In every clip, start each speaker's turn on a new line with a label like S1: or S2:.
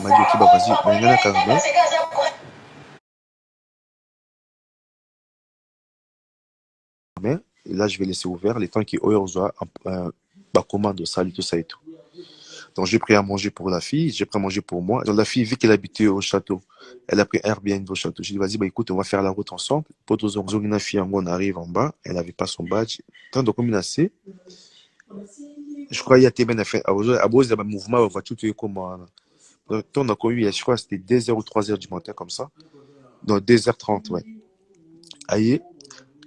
S1: m'a dit ok bah vas-y bengana kanga. Et là je vais laisser ouvert les temps qui oyoza bah commande ça tout ça et tout. Donc j'ai pris à manger pour la fille, j'ai pris à manger pour moi. Donc la fille, vu qu'elle habitait au château, elle a pris Airbnb au château. J'ai dit, vas-y, bah écoute, on va faire la route ensemble. Pour deux ans, une fille, on arrive en bas, elle n'avait pas son badge. Tant de communes assez, je crois qu'il y a tellement fait. À Bose, il y a un mouvement, on va tout comme. Donc, on a connu, je crois, c'était 2h ou 3h du matin, comme ça. Donc 2h30, ouais. Aïe,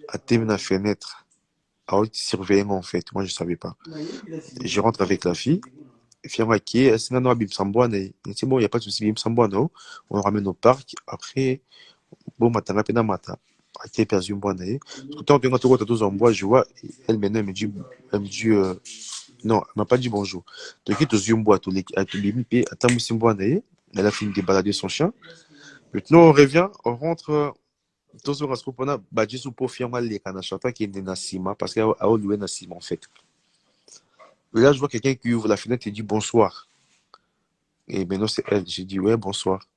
S1: à terminer la fenêtre, à surveillant en fait. Moi, je ne savais pas. Je rentre avec la fille. Fiamma qui est, sinon, non, Bim Sambouane, c'est bon, il n'y a pas de souci, Bim Sambouane, on le ramène au parc. Après, bon, matin, rapidement, matin. Qui est perdu, bon, tout le temps, quand tu en bois, je vois, elle maintenant, elle me dit, non, elle m'a pas dit bonjour. Donc, il te dit, bois, tout les, à tout les mipé, à Tamoussim Boine, elle a fini de balader son chien. Maintenant, on revient, on rentre, tous on se propose, bah, juste pour Fiamma, les canachata qui est Nassima, parce qu'elle a loué Nassima, en fait. Et là, je vois quelqu'un qui ouvre la fenêtre et dit bonsoir. Et maintenant, c'est elle. J'ai dit, ouais, bonsoir.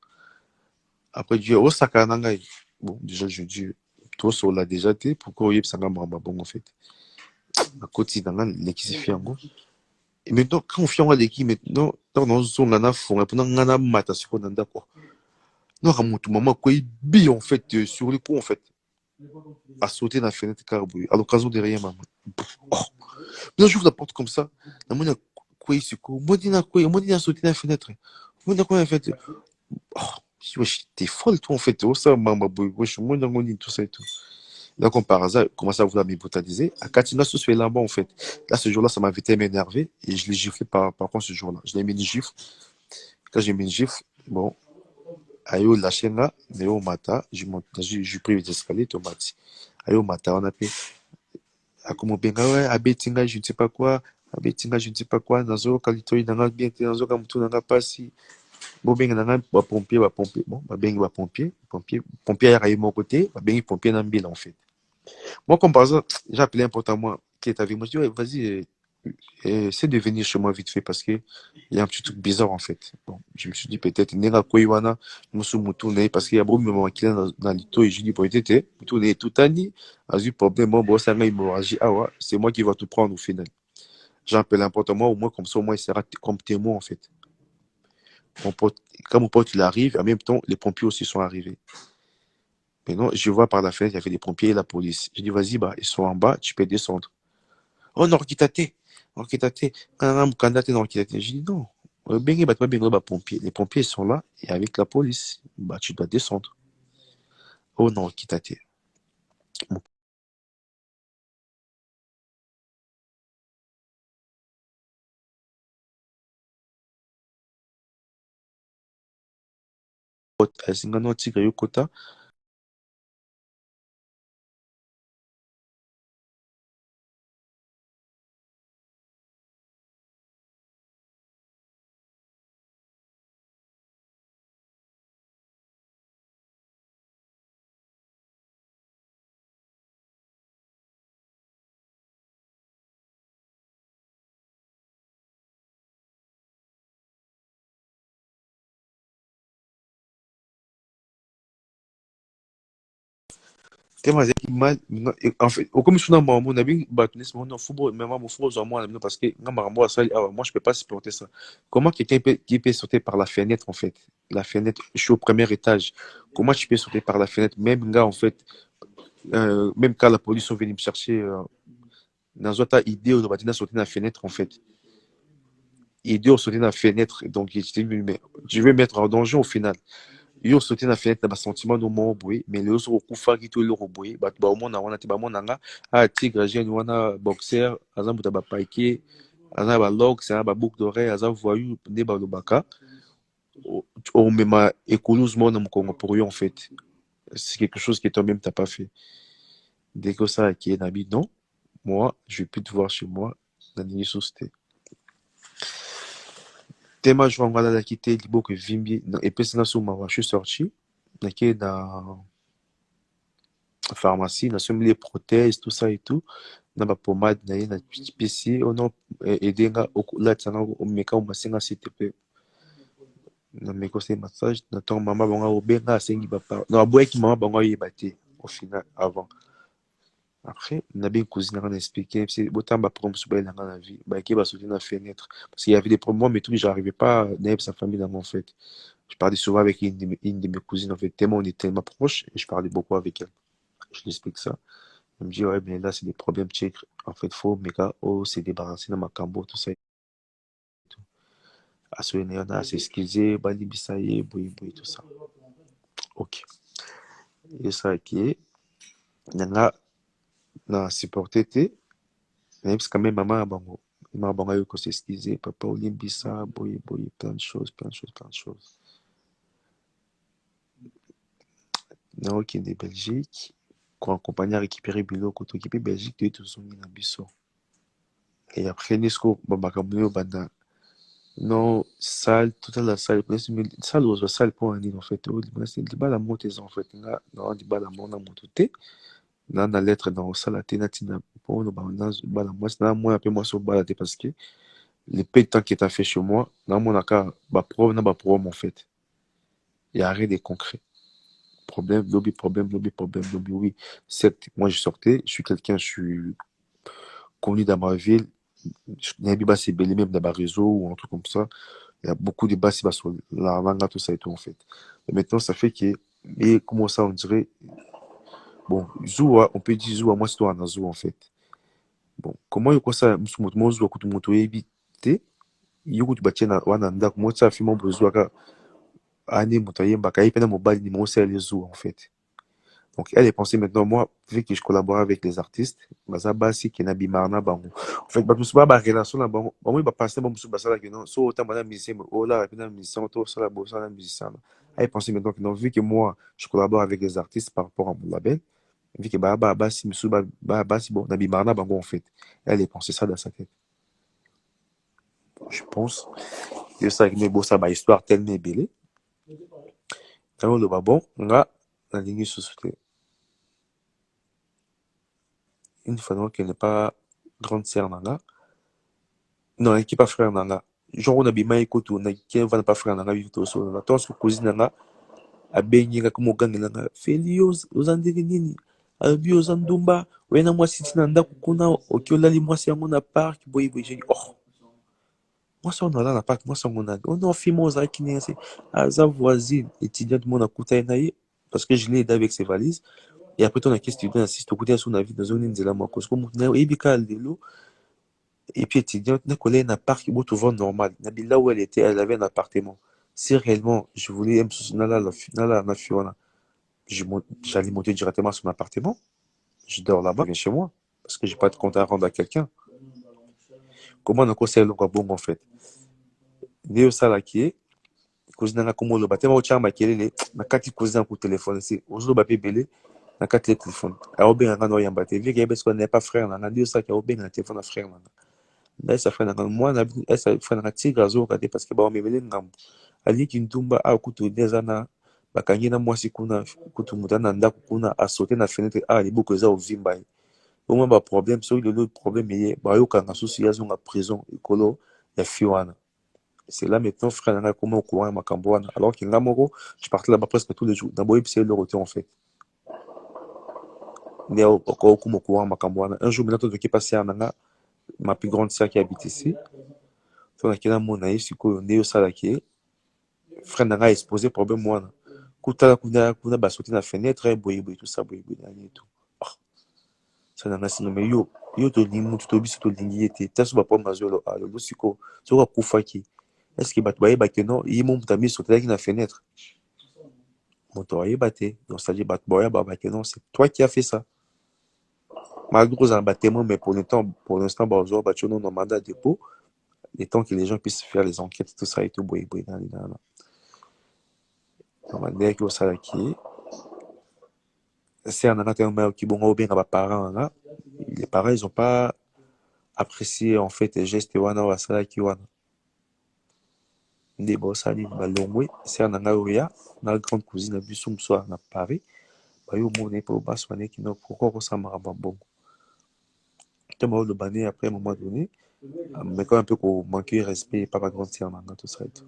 S1: Après, je dis, oh, Sakananga. Bon, déjà, je dis, toi, ça l'a déjà été. Pourquoi il y a ça bon, en fait? À côté, dans l'équipe, c'est fier, bon. Et maintenant, quand on fait l'équipe, maintenant, dans nos zones, on a fond, pendant on a mata sur on a d'accord. Non, Ramon, tout maman, quoi, il bille, en fait, sur les ponts, en fait, à sauter dans la fenêtre carbouille, à l'occasion de rien, maman. Oh, maintenant, j'ouvre la porte comme ça. La moine, quoi, il se court. Moi, dis, a sauté dans la fenêtre. Moi, quoi, en fait, oh, je dis, wesh, t'es folle, toi, en fait. Oh, ça, maman, wesh, moi, tout ça et tout. Là, comme par hasard, il commence à vouloir me brutaliser. À Katina, tout se fait là-bas, en fait. Là, ce jour-là, ça m'avait tellement énervé. Et je l'ai giflé par contre ce jour-là. Je l'ai mis une gifle. Quand j'ai mis une gifle, bon, ayo, la chaîne là, mais au matin, j'ai pris les escaliers, tomati. Ayo, matin, on a fait, à comme benga, ouais, à Betinga, je ne sais pas quoi, à Betinga, je ne sais pas quoi, nazo, kalito, nanga, bien, nazo, kamutu, nanga, passi. Bon, benga, nanga, pompier, bon, benga, pompier, à mon côté, benga, pompier, n'ambile, en fait. Moi, comme par exemple, j'ai appelé un pote à moi qui est avec moi. Je dis, ouais, vas-y, essaie de venir chez moi vite fait parce qu'il y a un petit truc bizarre en fait. Bon, je me suis dit peut-être, Nera Koiwana, Musu Mutune, parce qu'il y a beaucoup de moments qu'il dans l'ito et je dis, peut-être, Mutune tout ani, a eu problème, bon, ça m'a hémorragie, ah ouais, c'est moi qui va tout prendre au final. J'ai appelé un pote à moi, au moins, comme ça, au moins, il sera comme témoin en fait. Mon pote, quand mon pote il arrive, en même temps, les pompiers aussi sont arrivés. Mais non, je vois par la fenêtre, il y avait des pompiers et la police. Je dis, vas-y, bah, ils sont en bas, tu peux descendre. Oh, Norkitate. Norkitate. Kandate Norkitate. J'ai dit non. Bengi, bah, toi, bengi, bah, pompiers. Les pompiers sont là et avec la police, bah, tu dois descendre. Oh, Norkitate. Mon pote, Singano Tigre Yokota. Tellement zeki mal, en fait, comme je suis dans mon avis, bah, mon football, même mon football, moi, parce que, moi, je peux pas supporter ça. Comment quelqu'un qui peut sauter par la fenêtre, en fait? La fenêtre, je suis au premier étage. Comment tu peux sauter par la fenêtre? Même gars, en fait, même quand la police sont venus me chercher, dans une idée, on va sauter dans la fenêtre, en fait. Idée, on sauter dans la fenêtre. Donc, je vais mettre en danger au final. Yo sauté na fenêtre na basentiment no moko boye mais lelo soki okufaki to eloko boye bato baomona wana te bamona nga tigre jeune wana boxer aza moto ya bapaike aza na balox aza na baboucle d'oreille aza voyu nde balobaka omema écolouse moko na mokongo pour yo en fait c'est quelque chose que toi-même t'as pas fait dès que ça qui est nabi non moi je vais plus te voir chez moi na nini sosi te tema jo ngala la kite liboke vimbi epesi nga so mawa je suis sorti nake na pharmacie, na sommi les prothèses, tout ça et tout. Na ba pommade na ye na PC, on a aidé nga là tsanga o meka o masinga CTP. na mekose massage na ntango mama bango obenga asengi papa na aboyaki mama bango ayeba te au final avant après nabi cousine nanga na expliqué c'est autant ba problème sur la dans la vie bah qui va sauter la fenêtre parce qu'il y avait des problèmes mais tout j'arrivais pas à naître sa famille dans mon fait je parlais souvent avec une de mes cousines en fait tellement on est tellement proches et je parlais beaucoup avec elle je lui explique ça elle me dit ouais mais là c'est des problèmes tchèques en fait faut méga oh c'est débarrasser dans ma cambo tout ça et tout à ce on a s'excuser bali bisaye boui boui tout ça ok et ça qui est nanga na supporté te mais parce que même maman bango yo ko s'excuser papa olimbisa boui boui plein de choses plein de choses plein de choses na okende Belgique ko accompagner à récupérer biloko to équipe Belgique te tozongi na biso et après nisco bamakambo oyo banda non salle toute la salle salle ozwa salle mpo na nini en fait libala mo te eza en fait nga na libala mo na moto te na na lettre na osala te natina mpo no bala mwasi na mwana mpe mwasi obala te parce que le peu de temps qui est fait chez moi namonaka baprobe na baprobe en fait il y a rien de concret problème lobby oui certes moi je sortais je suis quelqu'un je suis connu dans ma ville nayebi basi ebele même dans ma réseau ou un truc comme ça il y a beaucoup de basi sur la manga tout ça et tout en fait et maintenant ça fait que et comment ça on dirait bon Zoua on peut dire Zoua moi c'est toi en Zoua en fait bon comment il ça moi Zoua kutu moto yebi te yokutu batie na wana ndako moi ça fait mon besoin ka ani moto yembaka ye pena mobali ni mo c'est les Zoua en fait. Donc, elle est pensée maintenant, moi, vu que je collabore avec les artistes, baza basi qui nabi marna bango. En fait, bah, musuba ba relation na bango. Bango ba passer ba musuba sala que non, so autant bana musicien, mais oh là, puis na musicien, to sala bossa na musicien. Elle est pensée maintenant que non, vu que moi, je collabore avec les artistes par rapport à mon label, vu que bah basi musuba ba basi bon nabi marna bango en fait. Elle est pensée ça dans sa tête. Je pense. Et ça que bossa ba histoire tellement belle. Quand le bon, nga na ligne société. Une fois qu'elle n'est pas grande sœur nanga non l'équipe pas frère nanga genre on a bima ekoto na qui va pas frère nanga vivre tout seul na toi ce cousine nanga abengi nga comme gang nanga Felios ozandeli nini abi ozandumba wena moi siti na ndako kuna okiolali mwasi yango na parc boy boy j'ai dit oh moi ça on a là na parc moi ça on a on a film ozaki ni c'est aza voisine étudiante mon akuta na ye parce que je l'ai aidé avec ses valises et après ton acquis étudiant assiste au côté de son avis dans zone nzela mako comme na ebika lelo. Et puis étudiante, n'a collé un appart qui est souvent normal. Là où elle était, elle avait un appartement. Si réellement je voulais me soutenir là, la Fiona, j'allais monter directement à son appartement. Je dors là-bas, je viens chez moi. Parce que j'ai pas de compte à rendre à quelqu'un. Comment on a conseillé le bon en fait? Néo Sala qui est, cousine n'a comme le bâtiment au tchama qui est, na kati cousine pour téléphone, c'est, aujourd'hui, bapé belé, na kati le téléphone. Alors, bien, on a un bâtiment, vu qu'il y a pas frère, on a dit ça, qu'il y a bien un téléphone à frère, là ça fait moi ça fait un tigre azo kate parce que ba memele ngambo ali kindumba a kutu dezana bakangi na mwasi kuna kutu mutana ndako kuna a sauter na fenêtre a liboko eza ovimba au moins ba problème so le problème est ba yo kanga souci ya zonga prison ekolo ya fiwana c'est là maintenant frère na comment au courant makambo wana alors que ngamoko je partais là-bas presque tous les jours d'abord c'est le retour en fait mais au courant makambo wana un jour maintenant tu qui passer à ma plus grande sœur qui habite ici tozalaki na mona ye sikoyo nde osalaki ye frère na ngai exposé problème wana kutala kuna basauti na fenêtre boyeboye tout ça boyeboye nani etu sa na ngai sino me yo tolingi mutu to biso tolingi ye te taso baproblème azwi alolo sikoyo soki akufaki est ce que bato bayebaki non ye mo mutu amiso otalaki na fenêtre moto ayeba te donc c'est à dire bato bayeba bake non c'est toi qui a fait ça malgré ozala batémoin mais pour l'instant bazwa batio non na mandat de dépôt le temps que les gens puissent faire les enquêtes tout ça et tout boyeboye nani nana ndenge osalaki c'est un enterrement qui bon bien à parents là les parents ils ont pas apprécié en fait les gestes wana wasalaki wana nde bosali balongwe c'est un oya na grande cousine na biso moso na Paris bayo mona po baswane kino pourquoi kosamara bongo te mo le bané après un moment donné mais quand un peu pour manquer respect pas ma grande sœur nanga tout ça et tout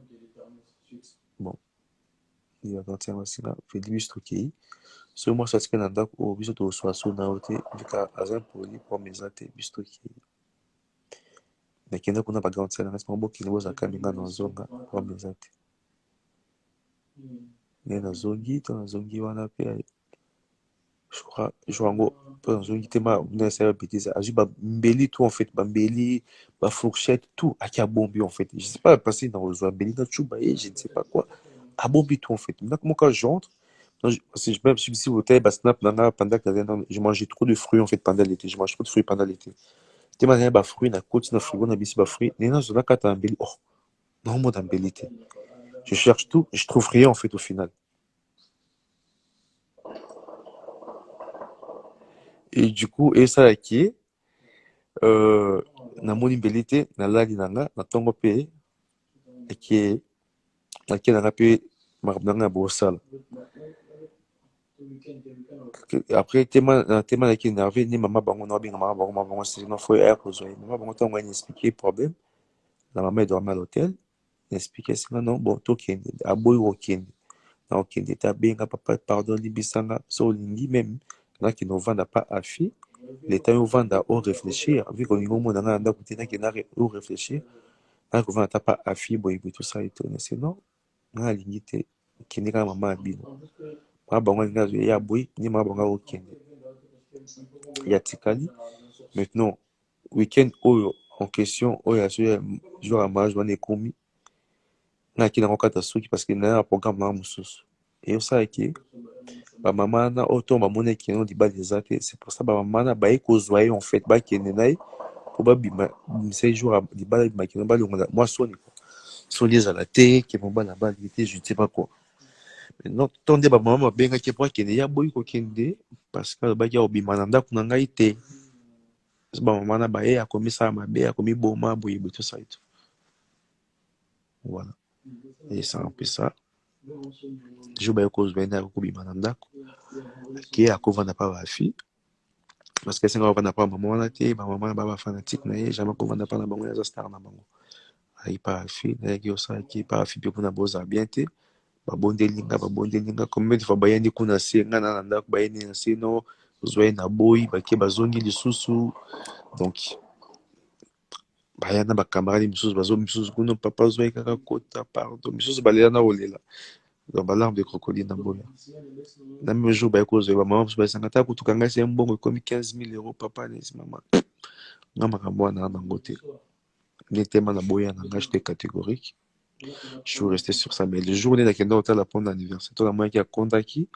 S1: Bon, il y a 21 singa feli biso tokei soki mwasi atiki na ndako oyo biso tozwa so na yo te vika aza impoli problème eza te biso tokei nakende kuna bagrande nanga sima bokende bozalaka minga nazonga problème eza te nde nazongi to nazongi wana mpe jour yango mpo nazongi te muna esala babétise azwi bambeli tout en fait bambeli bafourchette tout aki abombi en fait je sais pas passé na kozwa mbeli na tchuba ye je ne sais pas quoi abombi tout en fait maintenant moka j'entre parce que même si vous avez snap nana pendant que je mangeais trop de fruits en fait pendant l'été je mange trop de fruits pendant l'été te mana ba fruits na côte na frigo na bisi ba fruits nena zona kata mbeli oh non moi mbeli te je cherche tout je trouve rien en fait au final et du coup et ça qui est namoni mbeli te nalali nanga na ntongo mpe eke nanga mpe makambo nanga ya bosala après tema naki énervé ni mama bango na obenga mama bango sinon faut aya kozwa ye mama bango ntango ani expliquer problème na mama edormi à l'hôtel expliquer singa non bon tokende aboyi kokende na okende te abenga papa pardon libisanga so olingi même nakende ovanda pa afi leta yo ovanda o réfléchir vu kolingi omona nga na ndako te nakenda o réfléchir naki kovanda ata pa afi boyeboye tosala etone sinon nga alingi te okende kaka mama ya bino mama bango alingi azwa ye aboyi ni mama bango akokende ya tikali maintenant week-end oyo en question oyo aso ya jour ya mariage wana ekomi naki nango kata suki parce que naye na programme nanga mosusu eyosalaki bamama wana oyo to bamoni ekende libala eza te c'est pour ça bamama wana baye kozwa ye en fait bakende na ye po babima bimisa jour ya libala ebimaki balongola mwa soni quoi soni ezala te ke mobala bali te je ne sais pas quoi maintenant to nde bamama babengaki po akende ya boyi kokende parce que alobaki akobima na ndako na ngai te bamama na baye akomisala mabe akomiboma boyeboye tosala eto voilà esala mpe ça jour baye kozwa ye nde akokobima na ndako ake akovanda pa bafi parce que esenga kovanda pa mama wana te bamama na baba fanatique na ye jamais kovanda pa na bango aza star na bango ayi pa afi nayaki osalaki pa afi mpe mpona bozala bien te babondelinga combien de fois bayandi kuna se nga na ndako bayandi na se no ozwa ye na boyi bake bazongi lisusu donc baya na bakamarade misusu bazo misusu kuna papa ozwa ye kaka kota pardon misusu balela na kolela donc balarme de crocodile na boya na même jour baye kozwa ye bamama mosusu bayesanga ta kutuka ngai se mbongo ekomi 15 000 euros papa nesi mama nga makambo wana nango te netema na boya na ngai j'étais catégorique je suis resté sur ça mais le jour où on est dans l'hôtel pour l'anniversaire tout le monde qui a contacté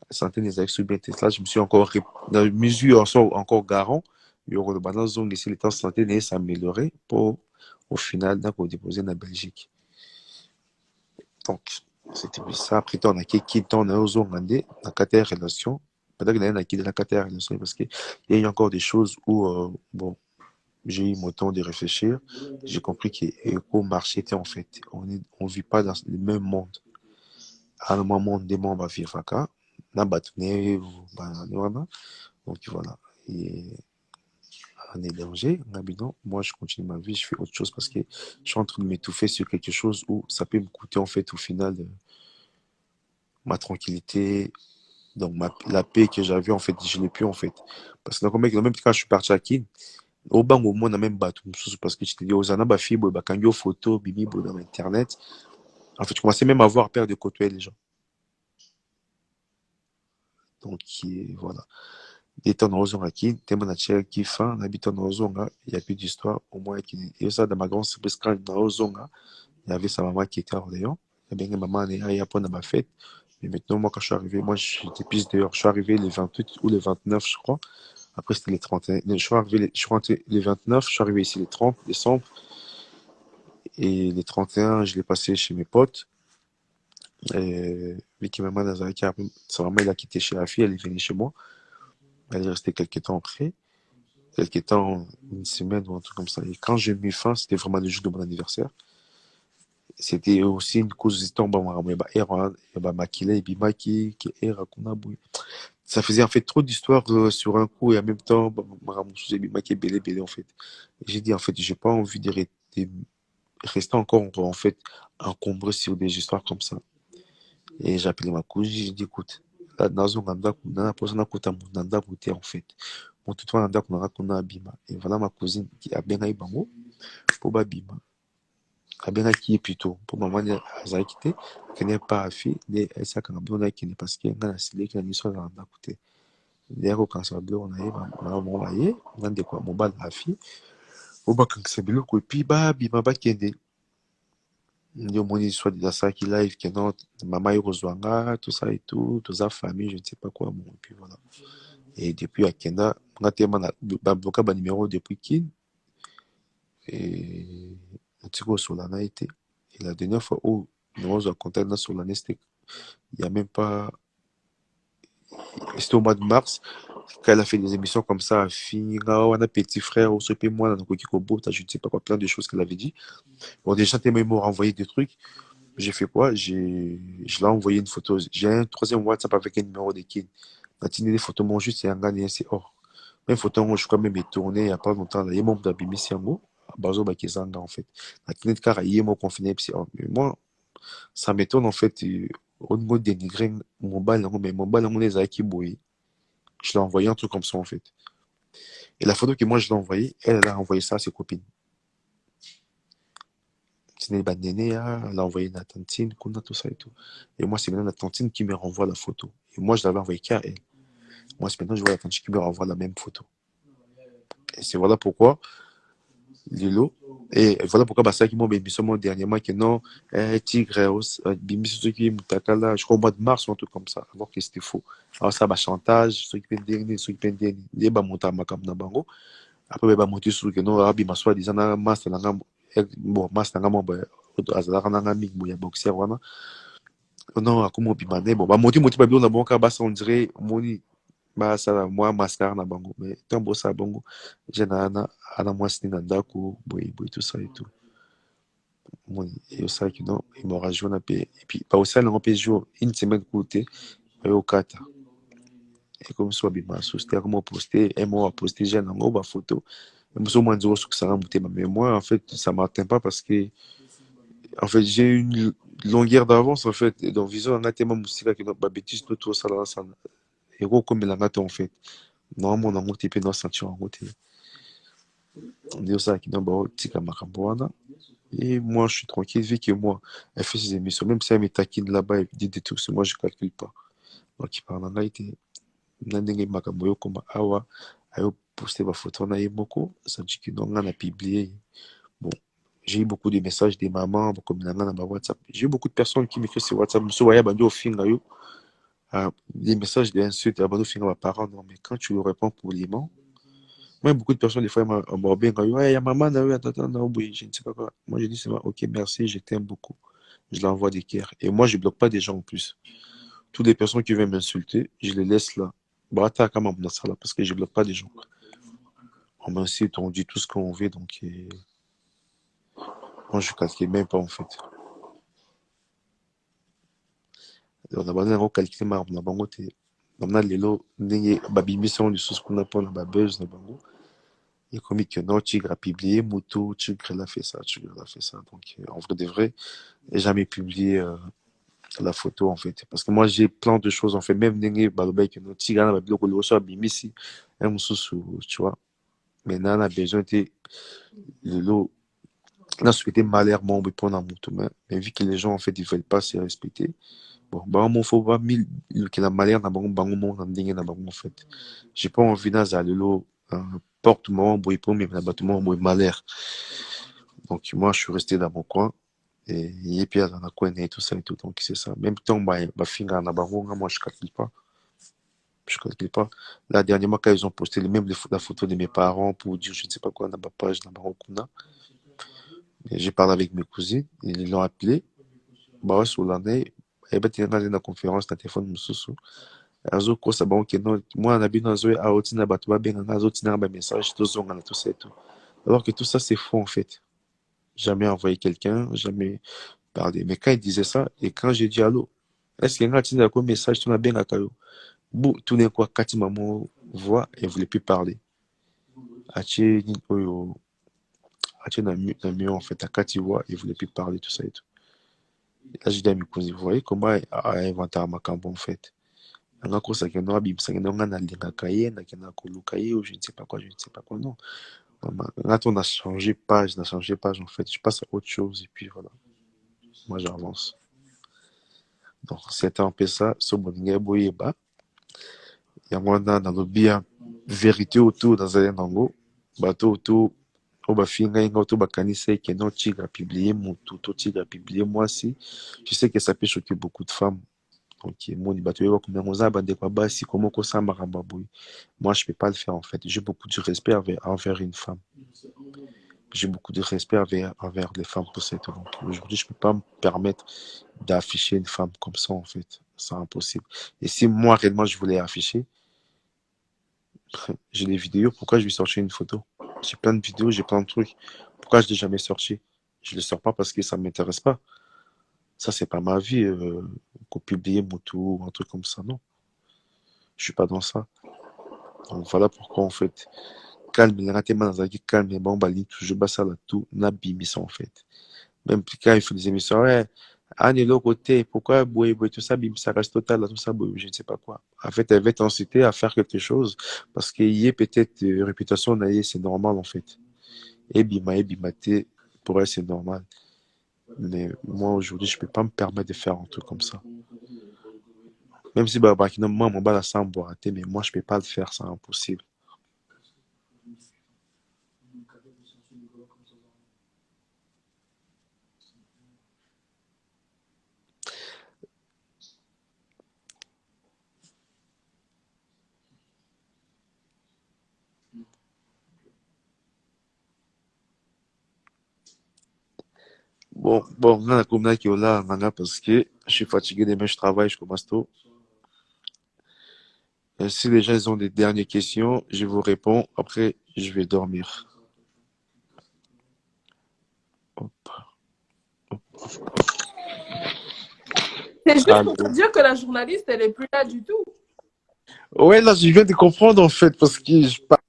S1: santé des actions bien là je me suis encore dans mesure encore garant il y aura le balance zone ici l'état santé n'est s'améliorer pour au final d'accord déposer en Belgique donc c'était ça après on a qui on a aux zone dans quatre relations peut-être qu'il y a qui de la quatre relation parce que il y a encore des choses où bon j'ai eu mon temps de réfléchir j'ai compris qu'au marché en fait on vit pas dans le même monde à un moment des membres à vivre na bato ne wana donc voilà et en énergie moi je continue ma vie je fais autre chose parce que je suis en train de m'étouffer sur quelque chose où ça peut me coûter en fait au final ma tranquillité donc la paix que j'avais en fait je l'ai plus en fait parce que même quand je suis parti à Kin au bang au moins on a même bateau parce que je te dis aux anaba fibre bakango photo bibi dans internet en fait je commençais même à avoir peur de côtoyer les gens donc voilà étant dans Ozongaki, tellement naturel qui fin, habitant dans Ozonga, il n'y a plus d'histoire, au moins, et ça, dans ma grande surprise, quand dans Ozonga, il y avait sa maman qui était à Orléans, il y avait une maman, elle est à ma fête, mais maintenant, moi, quand je suis arrivé, moi, j'étais plus dehors, je suis arrivé le 28 ou le 29, je crois, après, c'était les 31, je suis arrivé, je suis rentré les 29, je suis arrivé ici le 30 décembre, et les 31, je l'ai passé chez mes potes, et vu que maman, sa maman, elle a quitté chez la fille, elle est venue chez moi, elle est restée quelques temps après, quelques temps, une semaine ou un truc comme ça. Et quand j'ai mis fin, c'était vraiment le jour de mon anniversaire. C'était aussi une cause d'histoire, ça faisait en fait trop d'histoires sur un coup et en même temps, en fait. J'ai dit en fait, j'ai pas envie de rester restais encore, en fait, encombré sur des histoires comme ça. Et j'ai appelé ma cousine, j'ai dit, écoute, là, nazo nganda kuna, posa na kuta munanda kute, en fait. Mon tuto nanda kuna kuna abima. Et voilà ma cousine qui a bien bango, pour babima. A bien qui est plutôt, pour maman, a quitté, qui n'est pas fait, mais elle s'est quand même qui n'est parce qu'il y a un asile qui a mis sur nanda kute. D'ailleurs, quand ça bleu, on a eu, maman, voyez, on a des quoi, mon bas de la fille, au bas quand c'est bleu, et puis, babima, ba kende. Ndio moni soit des ça qui live que non maman y rejoindra tout ça et tout sa famille je ne sais pas quoi bon et puis voilà et depuis à Kenda on a tellement bloqué ba numéro depuis kin et un petit peu sur la été et la dernière fois où nous avons contact sur la c'était il y a même pas c'était au mois de mars quand elle a fait des émissions comme ça à Finga on a petit frère au CP moi dans Kokikobo je ne sais pas quoi plein de choses qu'elle avait dit bon déjà tellement ils m'ont renvoyé des trucs. J'ai fait quoi? Je l'ai envoyé une photo. J'ai un troisième WhatsApp avec un numéro de Kin. La tine des photos, mon juste, c'est un gars, c'est or. Même photo, moi, je crois même, est tourné il n'y a pas longtemps, là. Il y a mon d'Abimi Siango, à Bazo Bakezanga, en fait. La tine de car, il y a mon confiné, c'est or. Mais moi, ça m'étonne, en fait, au niveau dénigrer mon bal, mais mon bal, on les a qui bouillé. Je l'ai envoyé un truc comme ça, en fait. Et la photo que moi, je l'ai envoyée, elle a envoyé ça à ses copines. C'est Néné, elle a envoyé la tantine, qu'on a tout ça et tout. Et moi, c'est maintenant la tantine qui me renvoie la photo. Et moi, je l'avais envoyé qu'à elle. Moi, c'est maintenant, je vois la tantine qui me renvoie la même photo. Et c'est voilà pourquoi, Lilo, et voilà pourquoi, bah, ça qui m'a mis seulement dernièrement, que non, Tigre, Bimi, ceux qui Mutakala, je crois au mois de mars ou un truc comme ça, alors que c'était faux. Alors ça, bah, chantage, ceux qui peuvent dernier, ceux qui peuvent dernier, les bah, monter à Makam Nabango. Après, bah, monter sur que non, Rabbi, ma soit disant, master, bon, master, bah, azalaka nanga mingi boya boxer wana non akoma obimane bon bamoti moti babilo na bonka basa on dirait moni basala mwa mascara na bango mais ntango bosala bongo je ana mwasi na ndako boye boye tout ça et tout moni eyosalaki non hémorragie wana mpe epuis baosala nango mpe jour une semaine kute bayokata ekomi so babima susu te akoma poste emo aposte je nango bafoto mosu mwa nzoko sukisanga motema mais moi en fait ça m'atteint pas parce que en fait, j'ai une longueur d'avance, en fait. Et donc, vision, on a tellement moussika que notre bêtise, tout ça, là, ça. Et gros, comme il en a, en fait. Normalement, on a monté, puis dans la ceinture, en côté. On dit ça, qui n'a pas tika makamboana. Et moi, je suis tranquille, vu que moi, elle fait ses émissions, même si elle me taquine là-bas, elle dit des trucs, moi, je calcule pas. Donc, il parle en Haïti. Nandenge makamboyo, comme awa, ayo posté ma photo, on a eu beaucoup. Ça dit que non, on a publié. Bon, j'ai eu beaucoup de messages des mamans, comme dans ma WhatsApp. J'ai eu beaucoup de personnes qui m'écrivent sur WhatsApp. Monsieur Waya Bandi au fin, des messages d'insultes à Bandi au fin, à parents. Non, mais quand tu réponds poliment, même beaucoup de personnes, des fois, m'ont bien dit, ouais, il y a maman, oui, je ne sais pas quoi. Moi, je dis, c'est ok, merci, je t'aime beaucoup. Je l'envoie des cœurs. Et moi, je bloque pas des gens en plus. Toutes les personnes qui viennent m'insulter, je les laisse là. Brata, comme dans ça là, parce que je bloque pas des gens. On m'insulte, on dit tout ce qu'on veut, donc, moi, je calcule même pas, en fait. On a besoin de calculer ma na bango te namna lelo ndenge babimisa lisusu kuna mpona babuzz na bango ekomi que non Tigre a publié Moto Tigre l'a fait ça Tigre l'a fait ça donc en vrai de vrai j'ai jamais publié la photo en fait parce que moi j'ai plein de choses en fait même ndenge balobai que non Tigre na babiloko liboso abimisi un mosusu tu vois mais nana a besoin te lelo na souhaité malheur mon mpona moto mais vu que les gens en fait ils veulent pas se respecter. Bon, bah, mon faut pas mille que la manière na bango bango mon ndenge na bango en fait. J'ai pas envie dans lelo porte mon boy pour mais na bâtiment boy malheur. Donc moi je suis resté dans mon coin et puis dans la coin et tout ça et tout donc c'est ça. Même temps bah finga na bango moi je calcule pas. Je calcule pas. Là dernièrement quand ils ont posté les mêmes la photo de mes parents pour dire je ne sais pas quoi dans ma page na bango kuna. J'ai parlé avec mes cousines, ils l'ont appelé. Bah sur l'année et ben tu dans la conférence na téléphone mususu. Azokosa bango ke non mwana na bino azoya aotina bato babenganga azotinanga bamessage tozonga na tout ça et tout alors que tout ça c'est faux en fait jamais envoyé quelqu'un jamais parlé mais quand il disait ça et quand j'ai dit allô est-ce qu'il y a un ko message tu nabengaka yo tout d'un coup kati maman voix et voulait plus parler atie nini oyo à un mur, en fait, à Katiwa, il voulait plus parler, tout ça et tout. Et là, j'ai dit à mes cousins, vous voyez comment elle a inventé un macambo, en fait. Un gars, ça qui est noir, bim, ça qui est noir, on a l'ingakaye, on a qui est kolukaye, ou je ne sais pas quoi, je ne sais pas quoi, non. Là, on a changé page, on a changé page, en fait. Je passe à autre chose, et puis voilà. Moi, j'avance. Donc, c'était un peu ça, ce bon gars, boyeba. Il y a moi, dans le bien, vérité autour, dans un nango, bateau autour, au bafinga, inga autour, bakanisa, et que non, tigre a publié, mon tout, tigre a publié, moi aussi. Je sais que ça peut choquer beaucoup de femmes. Donc, mon bateau, il va comme on a bandé quoi, bah, si, comment ça m'a rambaboué. Moi, je peux pas le faire, en fait. J'ai beaucoup de respect envers une femme. J'ai beaucoup de respect envers les femmes pour cette raison. Aujourd'hui, je ne peux pas me permettre d'afficher une femme comme ça, en fait. C'est impossible. Et si moi, réellement, je voulais afficher, j'ai des vidéos, pourquoi je vais sortir une photo? J'ai plein de vidéos, j'ai plein de trucs. Pourquoi je ne l'ai jamais sorti? Je ne le sors pas parce que ça ne m'intéresse pas. Ça, c'est pas ma vie. Qu'on publie mon tour, un truc comme ça, non. Je suis pas dans ça. Donc voilà pourquoi, en fait, calme, il raté manazaki, calme, et bon, bali, toujours bas ça là, tout, n'a ça, en fait. Même quand il fait des émissions, ouais, Anne est l'autre côté, pourquoi Boué, tout ça, bim, ça reste total, là, tout ça, je ne sais pas quoi. En fait, elle va t'inciter à faire quelque chose, parce qu'il y a peut-être réputation, c'est normal, en fait. Et bimate, pour elle, c'est normal. Mais moi, aujourd'hui, je peux pas me permettre de faire un truc comme ça. Même si, bah, moi, mon bas, là, ça, mais moi, je peux pas le faire, c'est impossible. Bon, on a comme là qui est là, parce que je suis fatigué demain, je travaille, je commence tôt. Si les gens ils ont des dernières questions, je vous réponds. Après, je vais dormir. Hop.
S2: C'est juste pour te
S1: Allô.
S2: dire que la journaliste, elle est plus là du tout.
S1: Ouais, là, je viens de comprendre en fait, parce que je parle.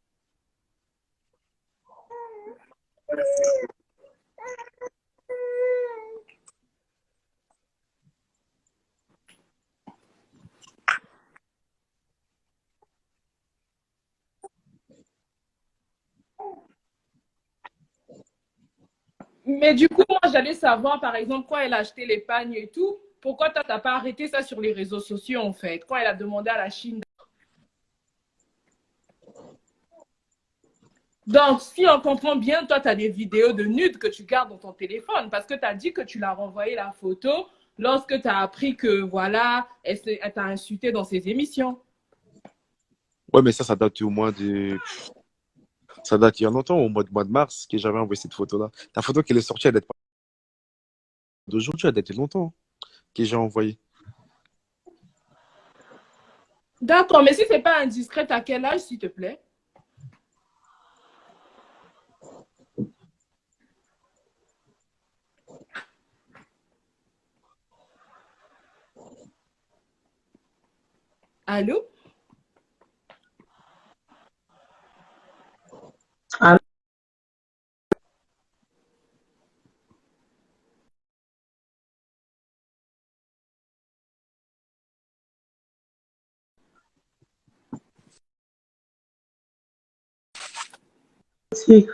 S2: Mais du coup, moi, j'allais savoir, par exemple, quand elle a acheté les pagnes et tout, pourquoi toi, t'as pas arrêté ça sur les réseaux sociaux, en fait, quand elle a demandé à la Chine. Donc, si on comprend bien, toi, tu as des vidéos de nudes que tu gardes dans ton téléphone parce que tu as dit que tu l'as renvoyé la photo lorsque tu as appris que, voilà, elle t'a insulté dans ses émissions.
S1: Ouais, mais ça date au moins de. Ça date il y a longtemps, au mois de mars, que j'avais envoyé cette photo-là. La photo qui est sortie, elle date pas d'aujourd'hui, elle date de longtemps, que j'ai envoyé.
S2: D'accord, mais si c'est pas indiscret, à quel âge, s'il te plaît? Allô?
S3: Ah, sì.